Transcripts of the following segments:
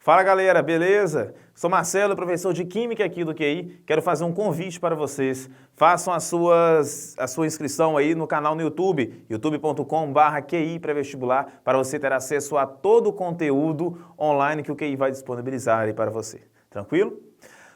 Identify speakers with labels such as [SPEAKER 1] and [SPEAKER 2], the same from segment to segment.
[SPEAKER 1] Fala galera, beleza? Sou Marcelo, professor de Química aqui do QI. Quero fazer um convite para vocês. Façam a sua inscrição aí no canal no YouTube, youtube.com/QI pré-vestibular, para você ter acesso a todo o conteúdo online que o QI vai disponibilizar aí para você. Tranquilo?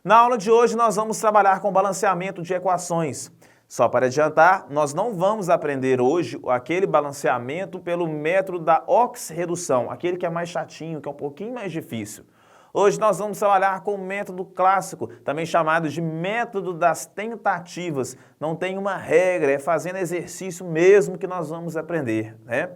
[SPEAKER 1] Na aula de hoje nós vamos trabalhar com balanceamento de equações. Só para adiantar, nós não vamos aprender hoje aquele balanceamento pelo método da oxirredução, aquele que é mais chatinho, que é um pouquinho mais difícil. Hoje nós vamos trabalhar com o método clássico, também chamado de método das tentativas. Não tem uma regra, é fazendo exercício mesmo que nós vamos aprender, né?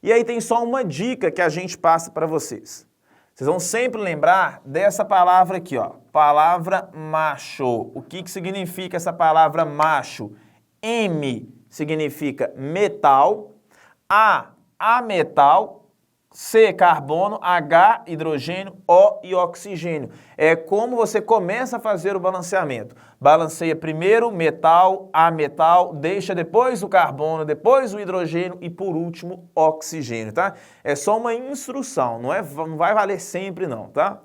[SPEAKER 1] E aí tem só uma dica que a gente passa para vocês. Vocês vão sempre lembrar dessa palavra aqui, ó, palavra macho. O que significa essa palavra macho? M significa metal, A, ametal, C, carbono, H, hidrogênio, O e oxigênio. É como você começa a fazer o balanceamento. Balanceia primeiro metal, ametal, deixa depois o carbono, depois o hidrogênio e por último oxigênio, tá? É só uma instrução, não vai valer sempre não, tá?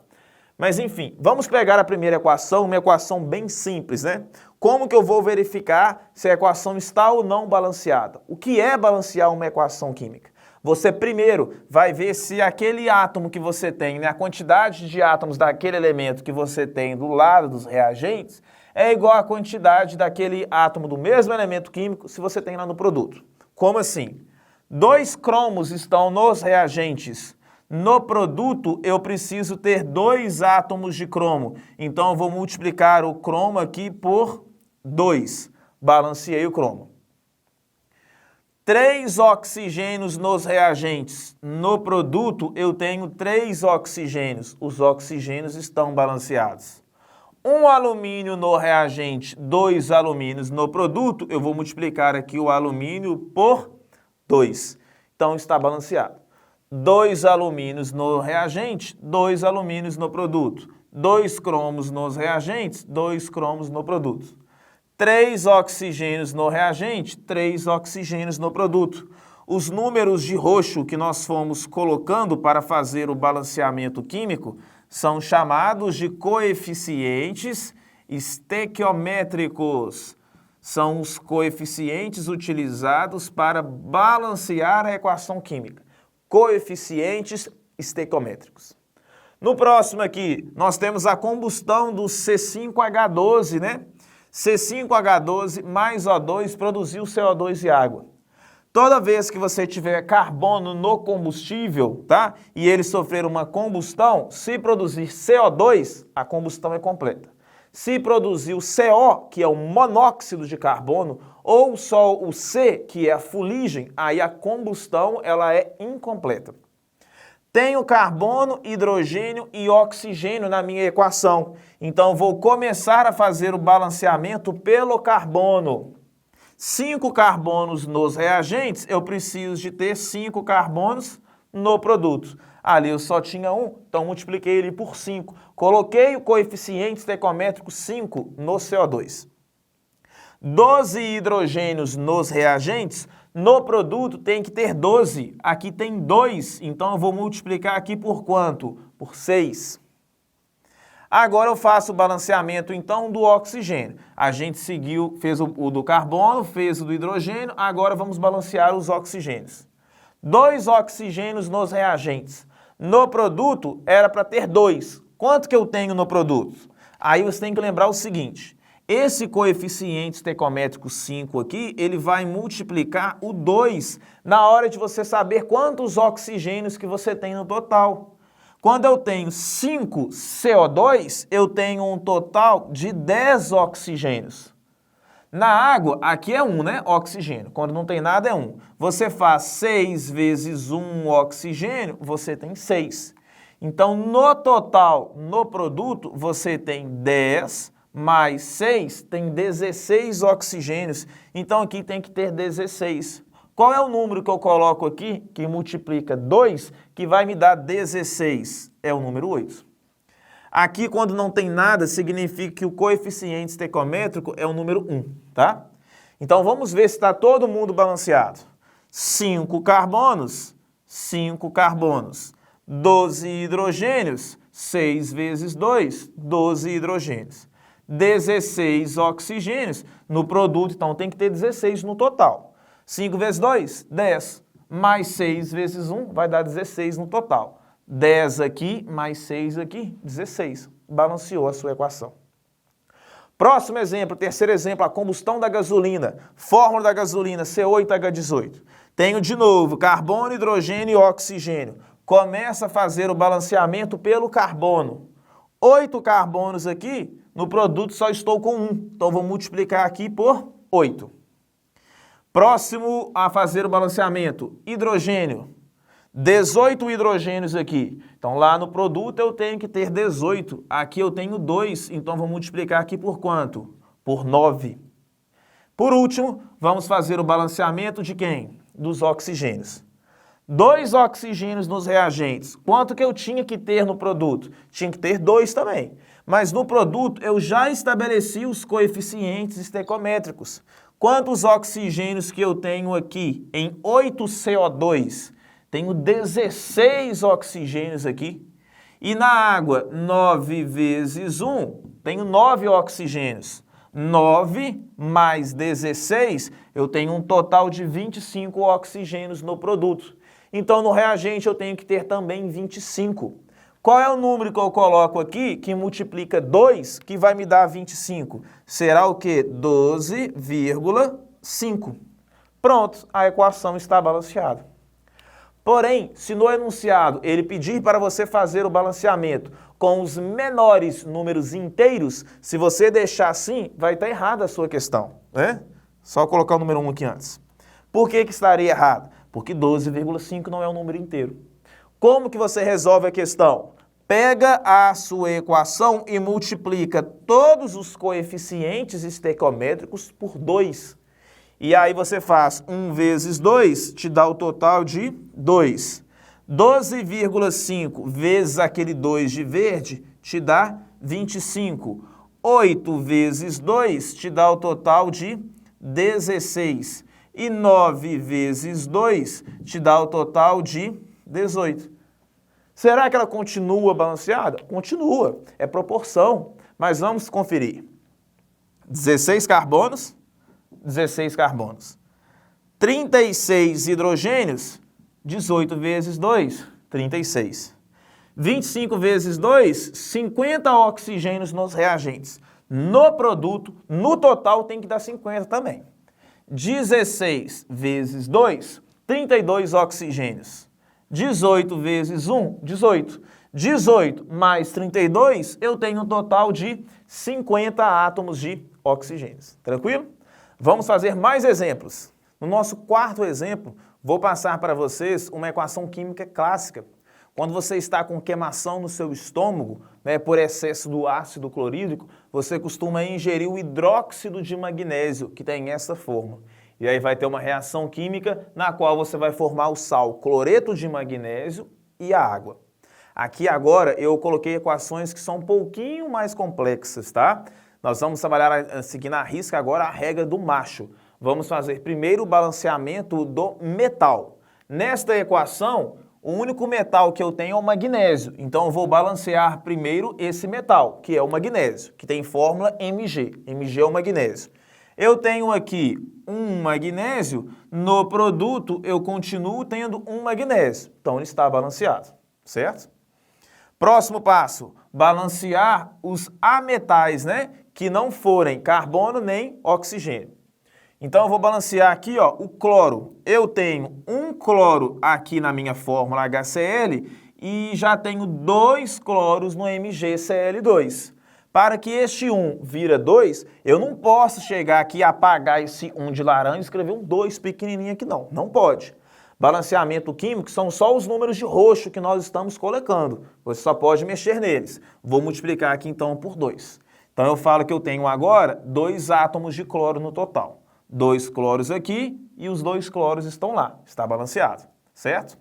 [SPEAKER 1] Mas enfim, vamos pegar a primeira equação, uma equação bem simples, né? Como que eu vou verificar se a equação está ou não balanceada? O que é balancear uma equação química? Você primeiro vai ver se aquele átomo que você tem, né, a quantidade de átomos daquele elemento que você tem do lado dos reagentes é igual à quantidade daquele átomo do mesmo elemento químico se você tem lá no produto. Como assim? 2 cromos estão nos reagentes. No produto eu preciso ter 2 átomos de cromo. Então eu vou multiplicar o cromo aqui por 2. Balanceei o cromo. 3 oxigênios nos reagentes. No produto, eu tenho 3 oxigênios. Os oxigênios estão balanceados. 1 alumínio no reagente, 2 alumínios no produto. Eu vou multiplicar aqui o alumínio por 2. Então, está balanceado. 2 alumínios no reagente, 2 alumínios no produto. 2 cromos nos reagentes, 2 cromos no produto. 3 oxigênios no reagente, 3 oxigênios no produto. Os números de roxo que nós fomos colocando para fazer o balanceamento químico são chamados de coeficientes estequiométricos. São os coeficientes utilizados para balancear a equação química. Coeficientes estequiométricos. No próximo aqui, nós temos a combustão do C5H12, né? C5H12 mais O2 produziu CO2 e água. Toda vez que você tiver carbono no combustível, tá? E ele sofrer uma combustão, se produzir CO2, a combustão é completa. Se produzir o CO, que é o monóxido de carbono, ou só o C, que é a fuligem, aí a combustão ela é incompleta. Tenho carbono, hidrogênio e oxigênio na minha equação. Então, vou começar a fazer o balanceamento pelo carbono. 5 carbonos nos reagentes, eu preciso de ter 5 carbonos no produto. Ali eu só tinha 1, então multipliquei ele por 5. Coloquei o coeficiente estequiométrico 5 no CO2. 12 hidrogênios nos reagentes, no produto tem que ter 12, aqui tem 2, então eu vou multiplicar aqui por quanto? Por 6. Agora eu faço o balanceamento então do oxigênio. A gente seguiu, fez o do carbono, fez o do hidrogênio, agora vamos balancear os oxigênios. 2 oxigênios nos reagentes. No produto era para ter 2. Quanto que eu tenho no produto? Aí você tem que lembrar o seguinte. Esse coeficiente estequiométrico 5 aqui, ele vai multiplicar o 2 na hora de você saber quantos oxigênios que você tem no total. Quando eu tenho 5 CO2, eu tenho um total de 10 oxigênios. Na água, aqui é 1, né? Oxigênio. Quando não tem nada é 1. Você faz 6 vezes 1 oxigênio, você tem 6. Então, no total, no produto, você tem 10 mais 6 tem 16 oxigênios, então aqui tem que ter 16. Qual é o número que eu coloco aqui, que multiplica 2, que vai me dar 16? É o número 8. Aqui, quando não tem nada, significa que o coeficiente estequiométrico é o número 1, tá? Então, vamos ver se está todo mundo balanceado. 5 carbonos, 5 carbonos. 12 hidrogênios, 6 vezes 2, 12 hidrogênios. 16 oxigênios no produto, então tem que ter 16 no total. 5 vezes 2, 10. Mais 6 vezes 1 vai dar 16 no total. 10 aqui, mais 6 aqui, 16. Balanceou a sua equação. Próximo exemplo, terceiro exemplo, a combustão da gasolina. Fórmula da gasolina, C8H18. Tenho de novo carbono, hidrogênio e oxigênio. Começa a fazer o balanceamento pelo carbono. 8 carbonos aqui, no produto só estou com 1. Então vou multiplicar aqui por 8. Próximo a fazer o balanceamento, hidrogênio. 18 hidrogênios aqui. Então, lá no produto eu tenho que ter 18. Aqui eu tenho 2, então vou multiplicar aqui por quanto? Por 9. Por último, vamos fazer o balanceamento de quem? Dos oxigênios. 2 oxigênios nos reagentes. Quanto que eu tinha que ter no produto? Tinha que ter 2 também. Mas no produto eu já estabeleci os coeficientes estequiométricos. Quantos oxigênios que eu tenho aqui em 8 CO2? Tenho 16 oxigênios aqui. E na água, 9 vezes 1, tenho 9 oxigênios. 9 mais 16, eu tenho um total de 25 oxigênios no produto. Então, no reagente, eu tenho que ter também 25. Qual é o número que eu coloco aqui que multiplica 2, que vai me dar 25? Será o quê? 12,5. Pronto, a equação está balanceada. Porém, se no enunciado ele pedir para você fazer o balanceamento com os menores números inteiros, se você deixar assim, vai estar errada a sua questão, né? Só colocar o número 1 aqui antes. Por que estaria errado? Porque 12,5 não é um número inteiro. Como que você resolve a questão? Pega a sua equação e multiplica todos os coeficientes estequiométricos por 2. E aí você faz 1 vezes 2, te dá o total de 2. 12,5 vezes aquele 2 de verde, te dá 25. 8 vezes 2, te dá o total de 16. E 9 vezes 2, te dá o total de 18. Será que ela continua balanceada? Continua, é proporção. Mas vamos conferir. 16 carbonos. 16 carbonos. 36 hidrogênios, 18 vezes 2, 36. 25 vezes 2, 50 oxigênios nos reagentes. No produto, no total, tem que dar 50 também. 16 vezes 2, 32 oxigênios. 18 vezes 1, 18. 18 mais 32, eu tenho um total de 50 átomos de oxigênios. Tranquilo? Vamos fazer mais exemplos. No nosso quarto exemplo, vou passar para vocês uma equação química clássica. Quando você está com queimação no seu estômago, né, por excesso do ácido clorídrico, você costuma ingerir o hidróxido de magnésio, que tem essa fórmula. E aí vai ter uma reação química na qual você vai formar o sal cloreto de magnésio e a água. Aqui agora eu coloquei equações que são um pouquinho mais complexas, tá? Nós vamos trabalhar, seguindo à risca agora, a regra do macho. Vamos fazer primeiro o balanceamento do metal. Nesta equação, o único metal que eu tenho é o magnésio. Então, eu vou balancear primeiro esse metal, que é o magnésio, que tem fórmula Mg. Mg é o magnésio. Eu tenho aqui um magnésio, no produto eu continuo tendo um magnésio. Então, ele está balanceado, certo? Próximo passo, balancear os ametais, né? Que não forem carbono nem oxigênio. Então, eu vou balancear aqui, ó, o cloro. Eu tenho um cloro aqui na minha fórmula HCl e já tenho 2 cloros no MgCl2. Para que este 1 vira 2, eu não posso chegar aqui e apagar esse 1 de laranja e escrever um 2 pequenininho aqui, não. Não pode. Balanceamento químico são só os números de roxo que nós estamos colocando. Você só pode mexer neles. Vou multiplicar aqui, então, por 2. Então, eu falo que eu tenho agora 2 átomos de cloro no total. 2 cloros aqui e os 2 cloros estão lá. Está balanceado, certo?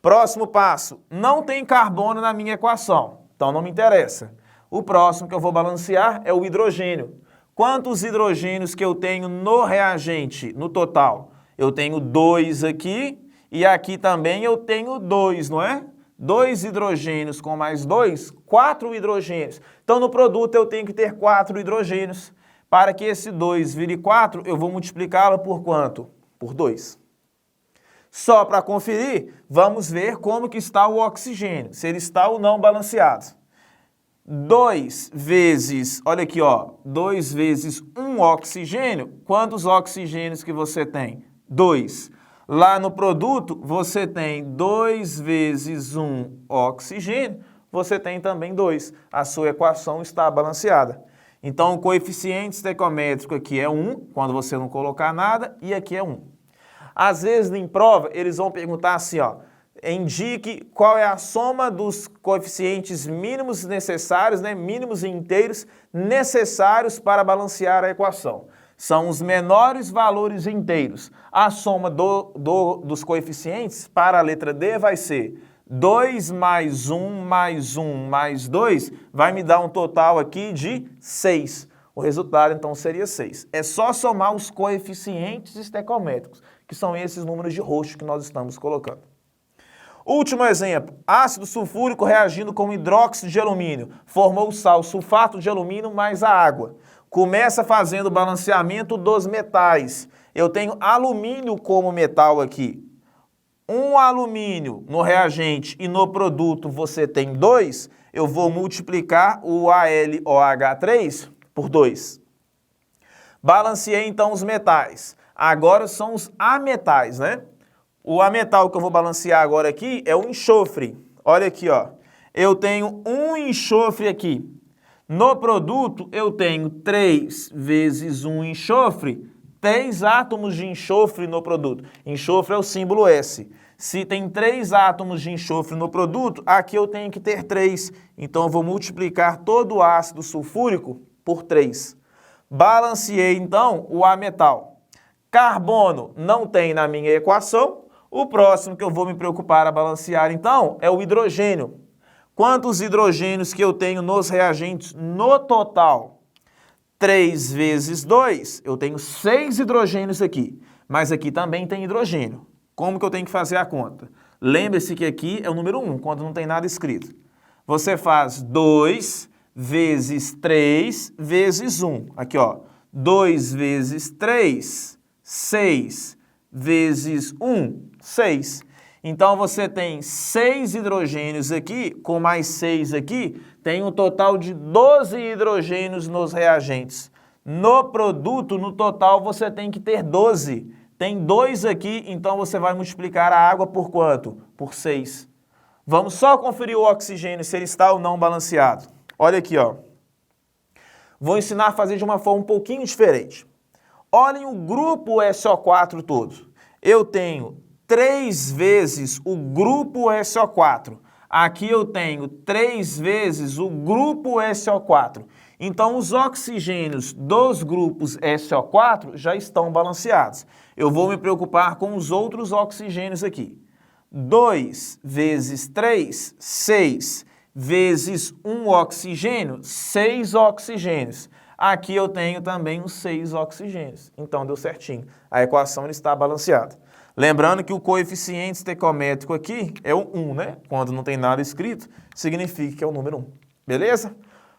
[SPEAKER 1] Próximo passo. Não tem carbono na minha equação, então não me interessa. O próximo que eu vou balancear é o hidrogênio. Quantos hidrogênios que eu tenho no reagente, no total? Eu tenho 2 aqui e aqui também eu tenho 2, não é? 2 hidrogênios com mais 2, 4 hidrogênios. Então, no produto, eu tenho que ter 4 hidrogênios. Para que esse 2 vire 4, eu vou multiplicá-lo por quanto? Por 2. Só para conferir, vamos ver como que está o oxigênio, se ele está ou não balanceado. 2 vezes, olha aqui, ó, 2 vezes 1 oxigênio, quantos oxigênios que você tem? 2. Lá no produto, você tem 2 vezes 1 oxigênio, você tem também 2. A sua equação está balanceada. Então, o coeficiente estequiométrico aqui é 1, quando você não colocar nada, e aqui é 1. Às vezes, em prova, eles vão perguntar assim, ó, indique qual é a soma dos coeficientes mínimos necessários, né, mínimos e inteiros, necessários para balancear a equação. São os menores valores inteiros. A soma dos coeficientes para a letra D vai ser 2 mais 1 mais 1 mais 2, vai me dar um total aqui de 6. O resultado, então, seria 6. É só somar os coeficientes estequiométricos, que são esses números de roxo que nós estamos colocando. Último exemplo, ácido sulfúrico reagindo com hidróxido de alumínio, formou o sal, sulfato de alumínio mais a água. Começa fazendo o balanceamento dos metais. Eu tenho alumínio como metal aqui. Um alumínio no reagente e no produto você tem 2, eu vou multiplicar o AlOH3 por 2. Balanceei então os metais. Agora são os ametais, né? O ametal que eu vou balancear agora aqui é o enxofre. Olha aqui, ó. Eu tenho um enxofre aqui. No produto, eu tenho 3 vezes 1 enxofre, 3 átomos de enxofre no produto. Enxofre é o símbolo S. Se tem 3 átomos de enxofre no produto, aqui eu tenho que ter 3. Então, eu vou multiplicar todo o ácido sulfúrico por 3. Balanceei, então, o ametal. Carbono não tem na minha equação. O próximo que eu vou me preocupar a balancear, então, é o hidrogênio. Quantos hidrogênios que eu tenho nos reagentes no total? 3 vezes 2, eu tenho 6 hidrogênios aqui. Mas aqui também tem hidrogênio. Como que eu tenho que fazer a conta? Lembre-se que aqui é o número 1, quando não tem nada escrito. Você faz 2 vezes 3 vezes 1. Aqui, ó. 2 vezes 3, 6 vezes 1, 6. Então, você tem 6 hidrogênios aqui, com mais 6 aqui, tem um total de 12 hidrogênios nos reagentes. No produto, no total, você tem que ter 12. Tem 2 aqui, então você vai multiplicar a água por quanto? Por 6. Vamos só conferir o oxigênio, se ele está ou não balanceado. Olha aqui, ó. Vou ensinar a fazer de uma forma um pouquinho diferente. Olhem o grupo SO4 todo. Eu tenho 3 vezes o grupo SO4. Aqui eu tenho 3 vezes o grupo SO4. Então, os oxigênios dos grupos SO4 já estão balanceados. Eu vou me preocupar com os outros oxigênios aqui. 2 vezes 3, 6. Vezes 1 oxigênio, 6 oxigênios. Aqui eu tenho também os 6 oxigênios. Então, deu certinho. A equação está balanceada. Lembrando que o coeficiente estequiométrico aqui é o 1, né? Quando não tem nada escrito, significa que é o número 1. Beleza?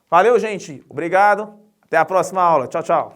[SPEAKER 1] Valeu, gente. Obrigado. Até a próxima aula. Tchau, tchau.